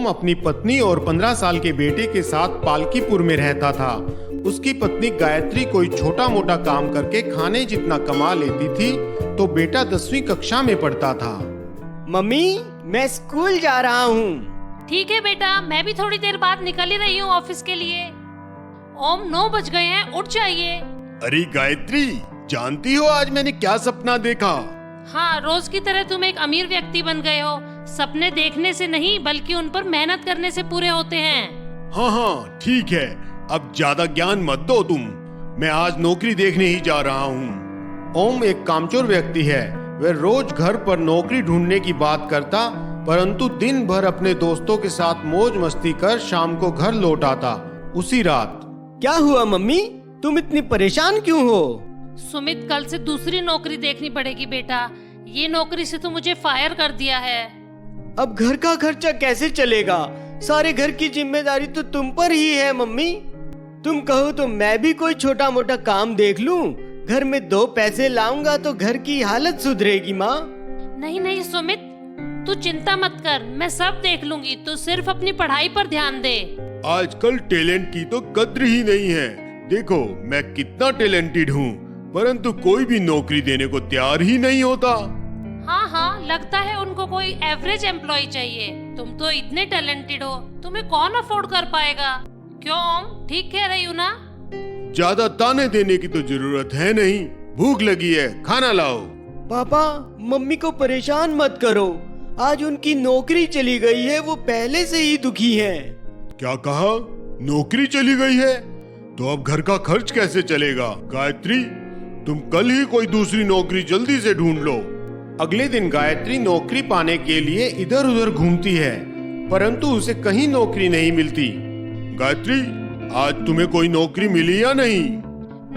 ओम अपनी पत्नी और 15 साल के बेटे के साथ पालकीपुर में रहता था। उसकी पत्नी गायत्री कोई छोटा मोटा काम करके खाने जितना कमा लेती थी, तो बेटा 10वीं कक्षा में पढ़ता था। मम्मी, मैं स्कूल जा रहा हूँ। ठीक है बेटा, मैं भी थोड़ी देर बाद निकल ही रही हूँ ऑफिस के लिए। ओम 9 बज गए हैं, उठ जाइए। अरे गायत्री, जानती हो आज मैंने क्या सपना देखा? हाँ, रोज की तरह तुम एक अमीर व्यक्ति बन गए हो। सपने देखने से नहीं बल्कि उन पर मेहनत करने से पूरे होते हैं। हाँ, ठीक है, अब ज्यादा ज्ञान मत दो तुम। मैं आज नौकरी देखने ही जा रहा हूँ। ओम एक कामचोर व्यक्ति है। वह रोज घर पर नौकरी ढूंढने की बात करता, परंतु दिन भर अपने दोस्तों के साथ मौज मस्ती कर शाम को घर लौट आता। उसी रात। क्या हुआ मम्मी, तुम इतनी परेशान क्यों हो? सुमित, कल से दूसरी नौकरी देखनी पड़ेगी बेटा। ये नौकरी से तो मुझे फायर कर दिया है। अब घर का खर्चा कैसे चलेगा? सारे घर की जिम्मेदारी तो तुम पर ही है मम्मी। तुम कहो तो मैं भी कोई छोटा मोटा काम देख लूं। घर में 2 पैसे लाऊंगा तो घर की हालत सुधरेगी माँ। नहीं नहीं सुमित, तू चिंता मत कर, मैं सब देख लूंगी। तू सिर्फ अपनी पढ़ाई पर ध्यान दे। आजकल टैलेंट की तो कद्र ही नहीं है। देखो मैं कितना टैलेंटेड हूँ, परंतु कोई भी नौकरी देने को तैयार ही नहीं होता। हाँ हाँ, लगता है उनको कोई एवरेज एम्प्लॉय चाहिए। तुम तो इतने टैलेंटेड हो, तुम्हें कौन अफोर्ड कर पाएगा? क्यों ओम, ठीक कह रही हूँ ना? ज्यादा ताने देने की तो जरूरत है नहीं। भूख लगी है, खाना लाओ। पापा, मम्मी को परेशान मत करो। आज उनकी नौकरी चली गई है, वो पहले से ही दुखी है। क्या कहा? नौकरी चली गई है? तो अब घर का खर्च कैसे चलेगा? गायत्री, तुम कल ही कोई दूसरी नौकरी जल्दी से ढूंढ लो। अगले दिन गायत्री नौकरी पाने के लिए इधर उधर घूमती है, परंतु उसे कहीं नौकरी नहीं मिलती। गायत्री, आज तुम्हें कोई नौकरी मिली या नहीं?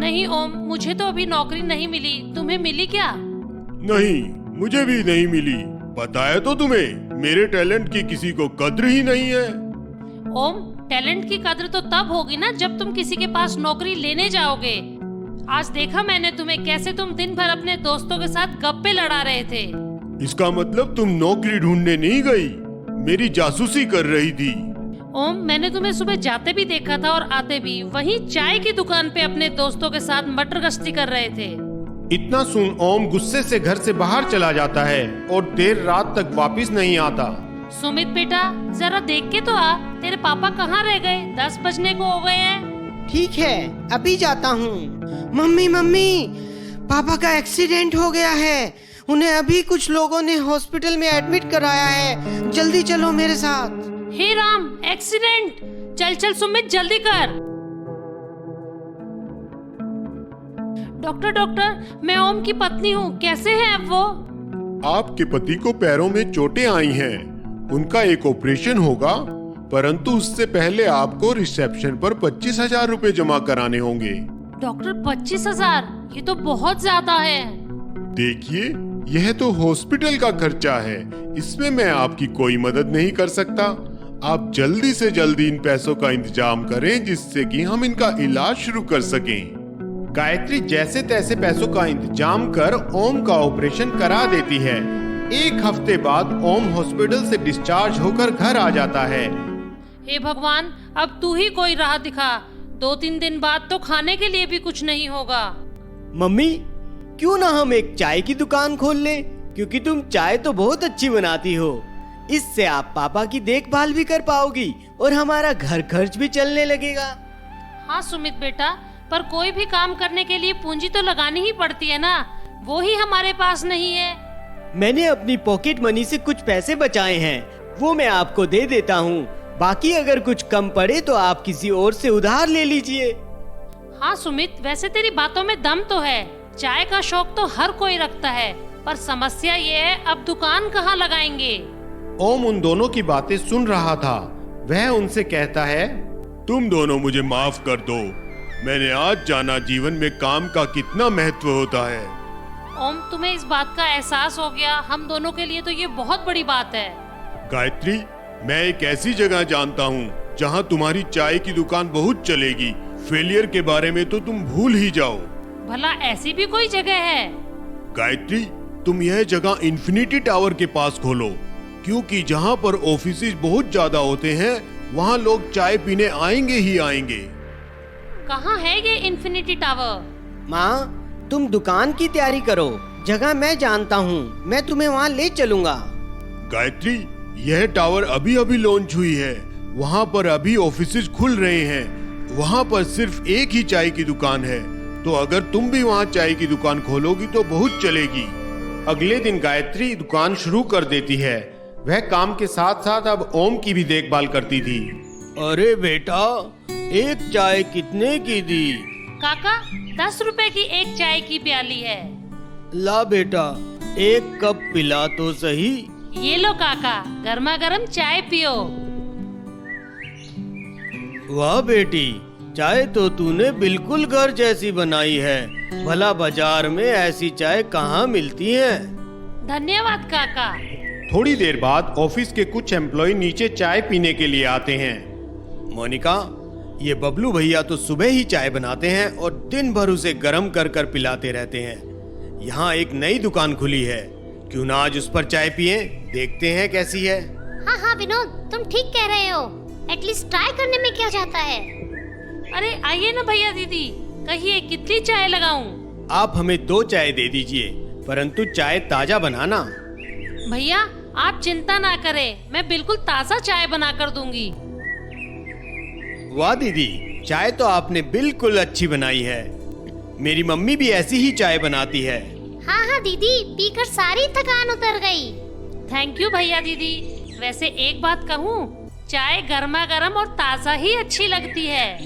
नहीं ओम, मुझे तो अभी नौकरी नहीं मिली। तुम्हें मिली क्या? नहीं, मुझे भी नहीं मिली। पता है तो तुम्हें, मेरे टैलेंट की किसी को कद्र ही नहीं है। ओम, टैलेंट की कद्र तो तब होगी ना जब तुम किसी के पास नौकरी लेने जाओगे। आज देखा मैंने तुम्हें, कैसे तुम दिन भर अपने दोस्तों के साथ गप्पे लड़ा रहे थे। इसका मतलब तुम नौकरी ढूंढने नहीं गई, मेरी जासूसी कर रही थी। ओम, मैंने तुम्हें सुबह जाते भी देखा था और आते भी। वहीं चाय की दुकान पे अपने दोस्तों के साथ मटर गश्ती कर रहे थे। इतना सुन ओम गुस्से से घर से बाहर चला जाता है और देर रात तक वापस नहीं आता। सुमित बेटा, जरा देख के तो आ, तेरे पापा कहाँ रह गए? 10 बजने को हो गए हैं। ठीक है, अभी जाता हूँ। मम्मी मम्मी, पापा का एक्सीडेंट हो गया है। उन्हें अभी कुछ लोगों ने हॉस्पिटल में एडमिट कराया है। जल्दी चलो मेरे साथ। हे राम, एक्सीडेंट! चल चल सुमित, जल्दी कर। डॉक्टर डॉक्टर, मैं ओम की पत्नी हूँ, कैसे हैं अब वो? आपके पति को पैरों में चोटें आई हैं। उनका एक ऑपरेशन होगा, परंतु उससे पहले आपको रिसेप्शन पर 25,000 रुपए जमा कराने होंगे। डॉक्टर, 25,000? ये तो बहुत ज्यादा है। देखिए, यह तो हॉस्पिटल का खर्चा है, इसमें मैं आपकी कोई मदद नहीं कर सकता। आप जल्दी से जल्दी इन पैसों का इंतजाम करें, जिससे कि हम इनका इलाज शुरू कर सकें। गायत्री जैसे तैसे पैसों का इंतजाम कर ओम का ऑपरेशन करा देती है। 1 हफ्ते बाद ओम हॉस्पिटल से डिस्चार्ज होकर घर आ जाता है। हे भगवान, अब तू ही कोई राह दिखा। 2-3 दिन बाद तो खाने के लिए भी कुछ नहीं होगा। मम्मी, क्यों ना हम एक चाय की दुकान खोल लें? क्योंकि तुम चाय तो बहुत अच्छी बनाती हो। इससे आप पापा की देखभाल भी कर पाओगी और हमारा घर खर्च भी चलने लगेगा। हाँ सुमित बेटा, पर कोई भी काम करने के लिए पूंजी तो लगानी ही पड़ती है ना। वो ही हमारे पास नहीं है। मैंने अपनी पॉकेट मनी से कुछ पैसे बचाए हैं, वो मैं आपको दे देता हूँ। बाकी अगर कुछ कम पड़े तो आप किसी और से उधार ले लीजिए। हाँ सुमित, वैसे तेरी बातों में दम तो है। चाय का शौक तो हर कोई रखता है, पर समस्या ये है अब दुकान कहाँ लगाएंगे। ओम उन दोनों की बातें सुन रहा था। वह उनसे कहता है, तुम दोनों मुझे माफ कर दो। मैंने आज जाना जीवन में काम का कितना महत्व होता है। ओम, तुम्हें इस बात का एहसास हो गया, हम दोनों के लिए तो ये बहुत बड़ी बात है। गायत्री, मैं एक ऐसी जगह जानता हूँ जहाँ तुम्हारी चाय की दुकान बहुत चलेगी। फेलियर के बारे में तो तुम भूल ही जाओ। भला ऐसी भी कोई जगह है? गायत्री, तुम यह जगह इन्फिनिटी टावर के पास खोलो, क्योंकि जहाँ पर ऑफिसेज बहुत ज्यादा होते हैं वहाँ लोग चाय पीने आएंगे ही आएंगे। कहाँ है ये इन्फिनिटी टावर? माँ, तुम दुकान की तैयारी करो, जगह मैं जानता हूँ, मैं तुम्हें वहाँ ले चलूंगा। गायत्री, यह टावर अभी अभी लॉन्च हुई है, वहाँ पर अभी ऑफिसेज खुल रहे हैं, वहाँ पर सिर्फ एक ही चाय की दुकान है, तो अगर तुम भी वहाँ चाय की दुकान खोलोगी तो बहुत चलेगी। अगले दिन गायत्री दुकान शुरू कर देती है। वह काम के साथ साथ अब ओम की भी देखभाल करती थी। अरे बेटा, एक चाय कितने की दी? काका, 10 रुपए की एक चाय की प्याली है। ला बेटा, एक कप पिला तो सही। ये लो काका, गर्मा गर्म चाय पियो। वाह बेटी, चाय तो तूने बिल्कुल घर जैसी बनाई है। भला बाजार में ऐसी चाय कहाँ मिलती है? धन्यवाद काका। थोड़ी देर बाद ऑफिस के कुछ एम्प्लॉय नीचे चाय पीने के लिए आते हैं। मोनिका, ये बबलू भैया तो सुबह ही चाय बनाते हैं और दिन भर उसे गर्म कर कर पिलाते रहते हैं। यहाँ एक नई दुकान खुली है, क्यों ना आज उस पर चाय पिए, देखते हैं कैसी है। हाँ हाँ विनोद, तुम ठीक कह रहे हो। एटलीस्ट ट्राई करने में क्या जाता है। अरे आइए ना भैया दीदी, कहिए कितनी चाय लगाऊं? आप हमें 2 चाय दे दीजिए, परंतु चाय ताजा बनाना। भैया आप चिंता ना करें, मैं बिल्कुल ताज़ा चाय बना कर दूंगी। वाह दीदी, चाय तो आपने बिल्कुल अच्छी बनाई है। मेरी मम्मी भी ऐसी ही चाय बनाती है। हाँ हाँ दीदी, पीकर सारी थकान उतर गई। थैंक यू भैया दीदी। वैसे एक बात कहूँ, चाय गर्मा गर्म और ताज़ा ही अच्छी लगती है।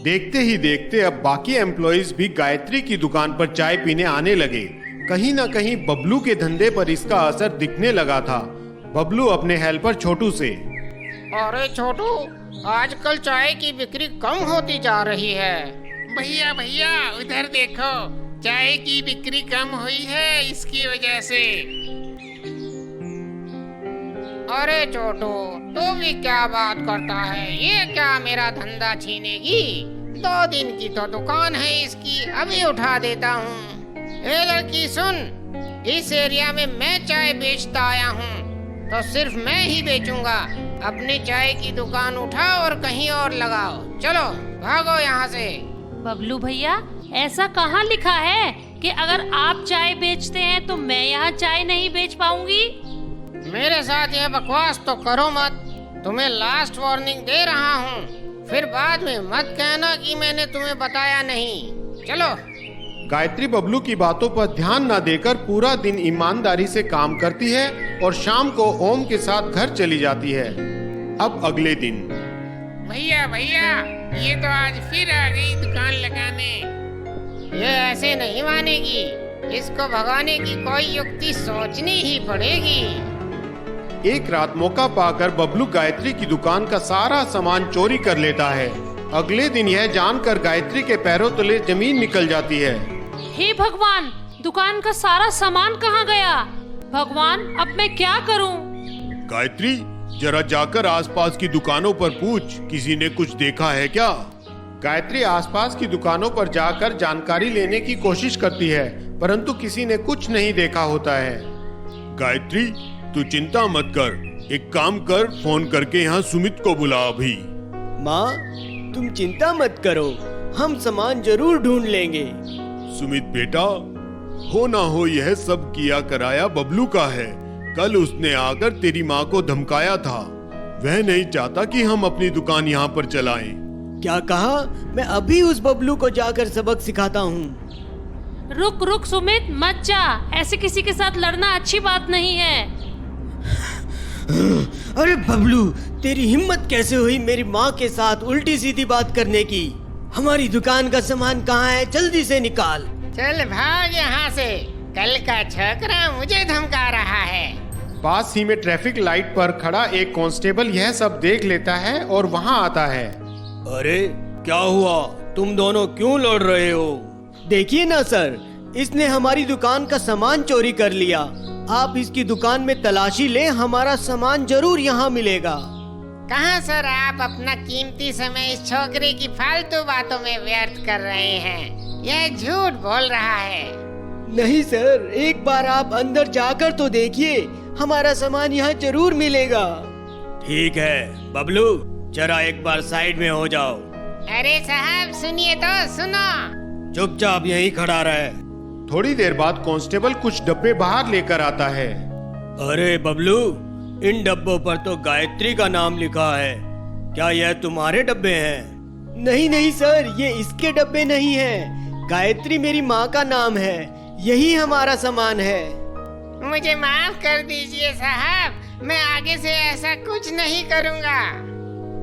देखते ही देखते अब बाकी एम्प्लॉइज भी गायत्री की दुकान पर चाय पीने आने लगे। कहीं ना कहीं बबलू के धंधे पर इसका असर दिखने लगा था। बबलू अपने हेल्पर छोटू से, अरे छोटू, आजकल चाय की बिक्री कम होती जा रही है। भैया भैया उधर देखो, चाय की बिक्री कम हुई है इसकी वजह से। अरे छोटू, तू भी क्या बात करता है? ये क्या मेरा धंधा छीनेगी? 2 दिन की तो दुकान है इसकी, अभी उठा देता हूँ। ए लड़की सुन, इस एरिया में मैं चाय बेचता आया हूँ, तो सिर्फ मैं ही बेचूंगा। अपनी चाय की दुकान उठाओ और कहीं और लगाओ। चलो भागो यहाँ से। बबलू भैया, ऐसा कहाँ लिखा है कि अगर आप चाय बेचते हैं तो मैं यहाँ चाय नहीं बेच पाऊंगी? मेरे साथ यह बकवास तो करो मत। तुम्हें लास्ट वार्निंग दे रहा हूँ, फिर बाद में मत कहना कि मैंने तुम्हें बताया नहीं। चलो। गायत्री बबलू की बातों पर ध्यान न देकर पूरा दिन ईमानदारी से काम करती है और शाम को ओम के साथ घर चली जाती है। अब अगले दिन, भैया भैया, ये तो आज फिर आ गई दुकान लगाने। ये ऐसे नहीं मानेगी, इसको भगाने की कोई युक्ति सोचनी ही पड़ेगी। एक रात मौका पाकर बबलू गायत्री की दुकान का सारा सामान चोरी कर लेता है। अगले दिन यह जानकर गायत्री के पैरों तले जमीन निकल जाती है। हे भगवान, दुकान का सारा सामान कहाँ गया? भगवान, अब मैं क्या करूं? गायत्री, जरा जाकर आसपास की दुकानों पर पूछ, किसी ने कुछ देखा है क्या? गायत्री आसपास की दुकानों पर जाकर जानकारी लेने की कोशिश करती है, परंतु किसी ने कुछ नहीं देखा होता है। गायत्री, तू चिंता मत कर, एक काम कर, फोन करके यहाँ सुमित को बुला अभी। माँ, तुम चिंता मत करो, हम सामान जरूर ढूंढ लेंगे। सुमित बेटा, हो ना हो यह सब किया कराया बबलू का है। कल उसने आकर तेरी माँ को धमकाया था। वह नहीं चाहता कि हम अपनी दुकान यहाँ पर चलाएं। क्या कहा? मैं अभी उस बबलू को जाकर सबक सिखाता हूँ। रुक रुक सुमित, मत जा। ऐसे किसी के साथ लड़ना अच्छी बात नहीं है। अरे बबलू, तेरी हिम्मत कैसे हुई मेरी माँ के साथ उल्टी सीधी बात करने की? हमारी दुकान का सामान कहाँ है? जल्दी से निकाल। चल भाग यहाँ से, कल का छोकरा मुझे धमका रहा है। पास ही में ट्रैफिक लाइट पर खड़ा एक कांस्टेबल यह सब देख लेता है और वहाँ आता है। अरे क्या हुआ? तुम दोनों क्यों लड़ रहे हो? देखिए ना सर, इसने हमारी दुकान का सामान चोरी कर लिया। आप इसकी दुकान में तलाशी लें, हमारा सामान जरूर यहाँ मिलेगा। कहाँ सर, आप अपना कीमती समय इस छोकरे की फालतू बातों में व्यर्थ कर रहे हैं। यह झूठ बोल रहा है। नहीं सर, एक बार आप अंदर जाकर तो देखिए, हमारा सामान यहाँ जरूर मिलेगा। ठीक है बबलू, जरा एक बार साइड में हो जाओ। अरे साहब सुनिए तो, सुनो। चुपचाप यहीं खड़ा रहे। थोड़ी देर बाद कांस्टेबल कुछ डब्बे बाहर लेकर आता है। अरे बबलू, इन डब्बों पर तो गायत्री का नाम लिखा है। क्या यह तुम्हारे डब्बे हैं? नहीं नहीं सर, ये इसके डब्बे नहीं हैं। गायत्री मेरी माँ का नाम है, यही हमारा सामान है। मुझे माफ कर दीजिए साहब, मैं आगे से ऐसा कुछ नहीं करूँगा।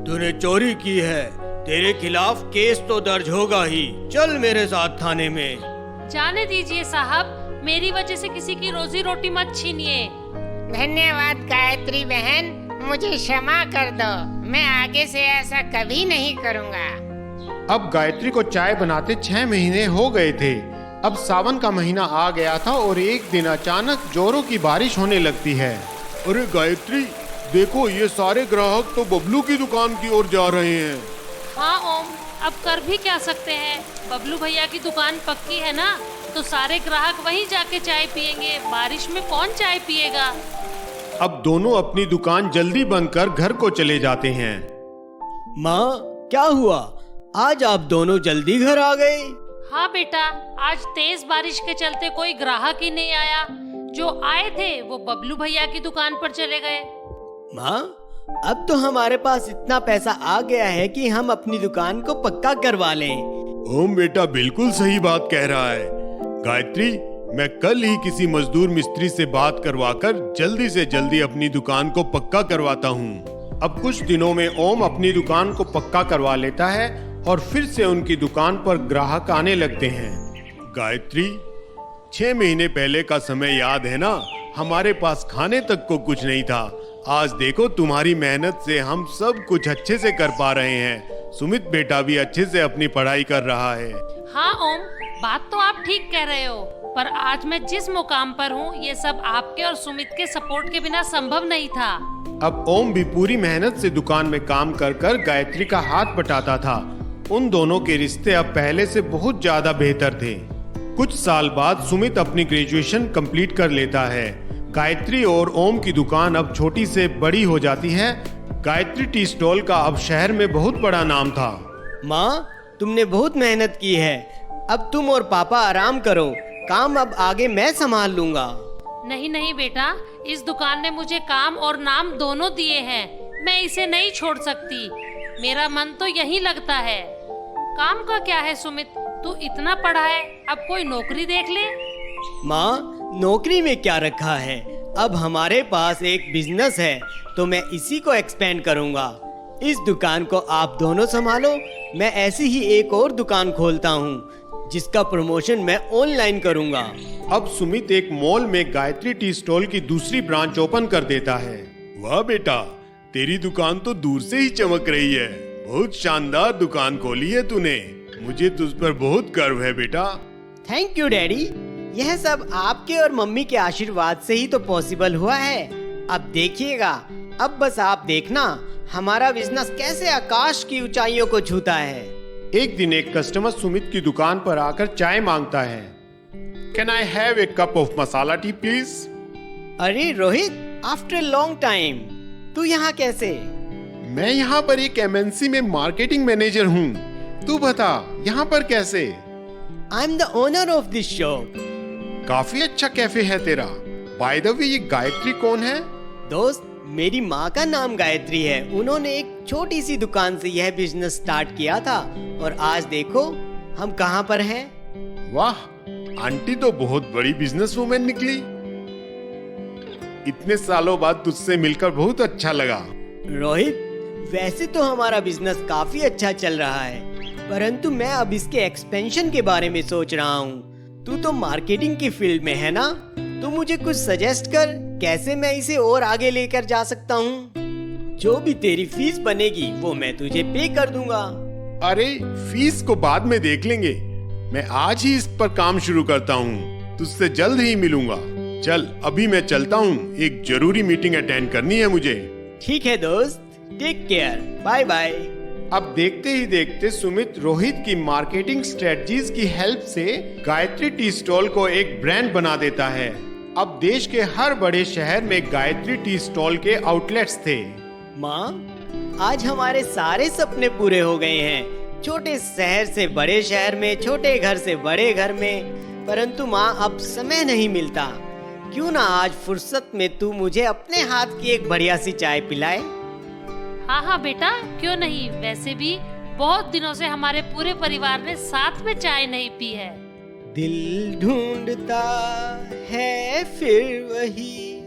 तूने चोरी की है, तेरे खिलाफ केस तो दर्ज होगा ही। चल मेरे साथ थाने में। जाने दीजिए साहब, मेरी वजह से किसी की रोजी रोटी मत छीनिए। धन्यवाद गायत्री बहन, मुझे क्षमा कर दो। मैं आगे से ऐसा कभी नहीं करूँगा। अब गायत्री को चाय बनाते 6 महीने हो गए थे। अब सावन का महीना आ गया था और एक दिन अचानक जोरों की बारिश होने लगती है। अरे गायत्री, देखो ये सारे ग्राहक तो बबलू की दुकान की ओर जा रहे हैं। हाँ ओम, अब कर भी क्या सकते हैं। बबलू भैया की दुकान पक्की है ना, तो सारे ग्राहक वहीं जाके चाय पियेंगे। बारिश में कौन चाय पिएगा। अब दोनों अपनी दुकान जल्दी बंद कर घर को चले जाते हैं। माँ, क्या हुआ? आज आप दोनों जल्दी घर आ गए? हाँ बेटा, आज तेज बारिश के चलते कोई ग्राहक ही नहीं आया। जो आए थे वो बबलू भैया की दुकान पर चले गए। माँ, अब तो हमारे पास इतना पैसा आ गया है कि हम अपनी दुकान को पक्का करवा लें। ओम बेटा बिल्कुल सही बात कह रहा है। गायत्री, मैं कल ही किसी मजदूर मिस्त्री से बात करवाकर जल्दी से जल्दी अपनी दुकान को पक्का करवाता हूँ। अब कुछ दिनों में ओम अपनी दुकान को पक्का करवा लेता है और फिर से उनकी दुकान पर ग्राहक आने लगते हैं। गायत्री, 6 महीने पहले का समय याद है ना? हमारे पास खाने तक को कुछ नहीं था। आज देखो तुम्हारी मेहनत से हम सब कुछ अच्छे से कर पा रहे हैं। सुमित बेटा भी अच्छे से अपनी पढ़ाई कर रहा है। हाँ ओम, बात तो आप ठीक कह रहे हो, पर आज मैं जिस मुकाम पर हूँ ये सब आपके और सुमित के सपोर्ट के बिना संभव नहीं था। अब ओम भी पूरी मेहनत से दुकान में काम कर कर गायत्री का हाथ बटाता था। उन दोनों के रिश्ते अब पहले से बहुत ज्यादा बेहतर थे। कुछ साल बाद सुमित अपनी ग्रेजुएशन कंप्लीट कर लेता है। गायत्री और ओम की दुकान अब छोटी से बड़ी हो जाती है। गायत्री टी स्टॉल का अब शहर में बहुत बड़ा नाम था। माँ, तुमने बहुत मेहनत की है। अब तुम और पापा आराम करो, काम अब आगे मैं संभाल लूंगा। नहीं नहीं बेटा, इस दुकान ने मुझे काम और नाम दोनों दिए हैं। मैं इसे नहीं छोड़ सकती। मेरा मन तो यहीं लगता है। काम का क्या है सुमित, तू इतना पढ़ा है, अब कोई नौकरी देख ले। माँ, नौकरी में क्या रखा है? अब हमारे पास एक बिजनेस है, तो मैं इसी को एक्सपेंड करूँगा। इस दुकान को आप दोनों संभालो, मैं ऐसी ही एक और दुकान खोलता हूँ जिसका प्रमोशन मैं ऑनलाइन करूँगा। अब सुमित एक मॉल में गायत्री टी स्टॉल की दूसरी ब्रांच ओपन कर देता है। वाह बेटा, तेरी दुकान तो दूर से ही चमक रही है। बहुत शानदार दुकान खोली है तूने। मुझे तुझ पर बहुत गर्व है बेटा। थैंक यू डैडी, यह सब आपके और मम्मी के आशीर्वाद से ही तो पॉसिबल हुआ है। अब देखिएगा, अब बस आप देखना हमारा बिजनेस कैसे आकाश की ऊंचाइयों को छूता है। एक दिन एक कस्टमर सुमित की दुकान पर आकर चाय मांगता है। Can I have a cup of masala T please? अरे रोहित, आफ्टर लॉन्ग टाइम तू यहाँ कैसे? मैं यहाँ पर एक एमएनसी में मार्केटिंग मैनेजर हूँ। तू बता यहाँ पर कैसे? I am the owner of this shop. काफी अच्छा कैफे है तेरा। बाय द वे, ये गायत्री कौन है? दोस्त, मेरी माँ का नाम गायत्री है। उन्होंने एक छोटी सी दुकान से यह बिजनेस स्टार्ट किया था और आज देखो हम कहाँ पर हैं। वाह, आंटी तो बहुत बड़ी बिजनेस वुमेन निकली। इतने सालों बाद तुझसे मिलकर बहुत अच्छा लगा। रोहित, वैसे तो हमारा बिजनेस काफी अच्छा चल रहा है, परंतु मैं अब इसके एक्सपेंशन के बारे में सोच रहा हूँ। तू तो मार्केटिंग की फील्ड में है ना, तो मुझे कुछ सजेस्ट कर कैसे मैं इसे और आगे लेकर जा सकता हूँ। जो भी तेरी फीस बनेगी वो मैं तुझे पे कर दूंगा। अरे फीस को बाद में देख लेंगे। मैं आज ही इस पर काम शुरू करता हूँ। तुझसे जल्द ही मिलूंगा। चल अभी मैं चलता हूँ, एक जरूरी मीटिंग अटेंड करनी है मुझे। ठीक है दोस्त, टेक केयर, बाय बाय। अब देखते ही देखते सुमित रोहित की मार्केटिंग स्ट्रेटजीज की हेल्प से गायत्री टी स्टॉल को एक ब्रांड बना देता है। अब देश के हर बड़े शहर में गायत्री टी स्टॉल के आउटलेट्स थे। माँ, आज हमारे सारे सपने पूरे हो गए हैं। छोटे शहर से बड़े शहर में, छोटे घर से बड़े घर में। परंतु माँ, अब समय नहीं मिलता। क्यों ना आज फुर्सत में तू मुझे अपने हाथ की एक बढ़िया सी चाय पिलाए। हाँ हाँ बेटा, क्यों नहीं। वैसे भी बहुत दिनों से हमारे पूरे परिवार ने साथ में चाय नहीं पी है। दिल ढूंढता है फिर वही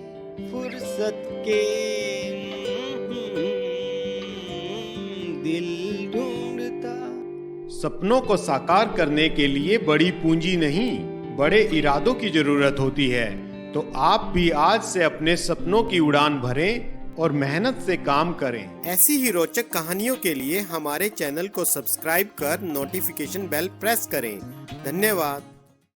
फुर्सत के, दिल ढूंढता। सपनों को साकार करने के लिए बड़ी पूंजी नहीं, बड़े इरादों की जरूरत होती है। तो आप भी आज से अपने सपनों की उड़ान भरें और मेहनत से काम करें। ऐसी ही रोचक कहानियों के लिए हमारे चैनल को सब्सक्राइब कर नोटिफिकेशन बेल प्रेस करें। धन्यवाद।